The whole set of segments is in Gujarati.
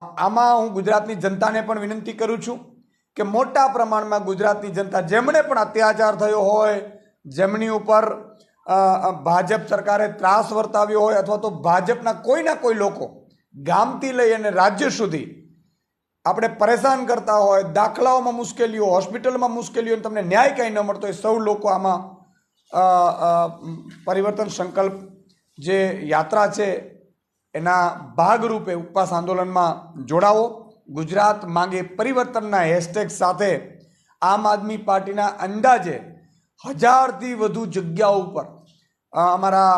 આમાં હું ગુજરાતની જનતાને પણ વિનંતી કરું છું કે મોટા પ્રમાણમાં ગુજરાતની જનતા જેમણે પણ અત્યાચાર થયો હોય, જેમની ઉપર ભાજપ સરકારે ત્રાસ વર્તાવ્યો હોય અથવા તો ભાજપના કોઈના કોઈ લોકો ગામથી લઈ અને રાજ્ય સુધી આપણે પરેશાન કરતા હોય, દાખલાઓમાં મુશ્કેલીઓ, હોસ્પિટલમાં મુશ્કેલીઓ, તમને ન્યાય કંઈ ન મળતો હોય, સૌ લોકો આમાં પરિવર્તન સંકલ્પ જે યાત્રા છે એના ભાગરૂપે ઉપવાસ આંદોલનમાં જોડાવો. ગુજરાત માંગે પરિવર્તનના હેશટેગ સાથે આમ આદમી પાર્ટીના અંદાજે 1000થી વધુ જગ્યાઓ ઉપર અમારા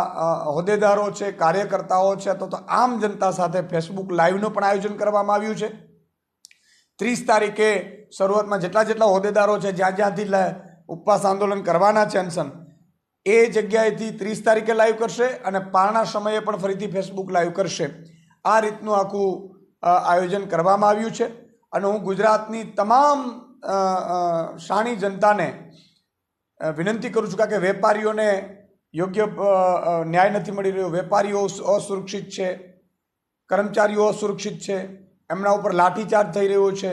હોદ્દેદારો છે, કાર્યકર્તાઓ છે, તો આમ જનતા સાથે ફેસબુક લાઈવનું પણ આયોજન કરવામાં આવ્યું છે. 30 તારીખે શરૂઆતમાં જેટલા હોદ્દેદારો છે, જ્યાંથી ઉપવાસ આંદોલન કરવાના છે અનશન, એ જગ્યાએથી 30 તારીખે લાઈવ કરશે અને પાળના સમયે પણ ફરીથી ફેસબુક લાઈવ કરશે. આ રીતનું આખું આયોજન કરવામાં આવ્યું છે અને હું ગુજરાતની તમામ શાણી જનતાને વિનંતી કરું છું કે વેપારીઓને યોગ્ય ન્યાય નથી મળી રહ્યો, વેપારીઓ અસુરક્ષિત છે, કર્મચારીઓ અસુરક્ષિત છે, એમના ઉપર લાઠીચાર્જ થઈ રહ્યો છે.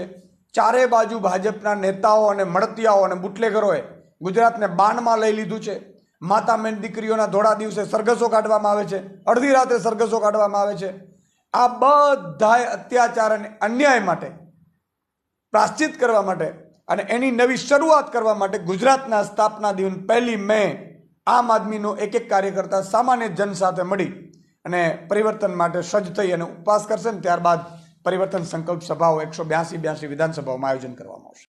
ચારે બાજુ ભાજપના નેતાઓ અને મળતિયાઓ અને બુટલેગરોએ ગુજરાતને બાનમાં લઈ લીધું છે. માતા મેન દીકરીઓના ધોળા દિવસે સરઘસો કાઢવામાં આવે છે, અડધી રાત્રે સરઘસો કાઢવામાં આવે છે. આ બધાય અત્યાચાર અને અન્યાય માટે પ્રાશ્ચિત કરવા માટે અને એની નવી શરૂઆત કરવા માટે ગુજરાતના સ્થાપના દિવસ 1 મે આમ આદમીનો એક કાર્યકર્તા સામાન્ય જન સાથે મળી અને પરિવર્તન માટે સજ્જ થઈ અને ઉપવાસ કરશે ને ત્યારબાદ પરિવર્તન સંકલ્પ સભાઓ 182 વિધાનસભાઓમાં આયોજન કરવામાં આવશે.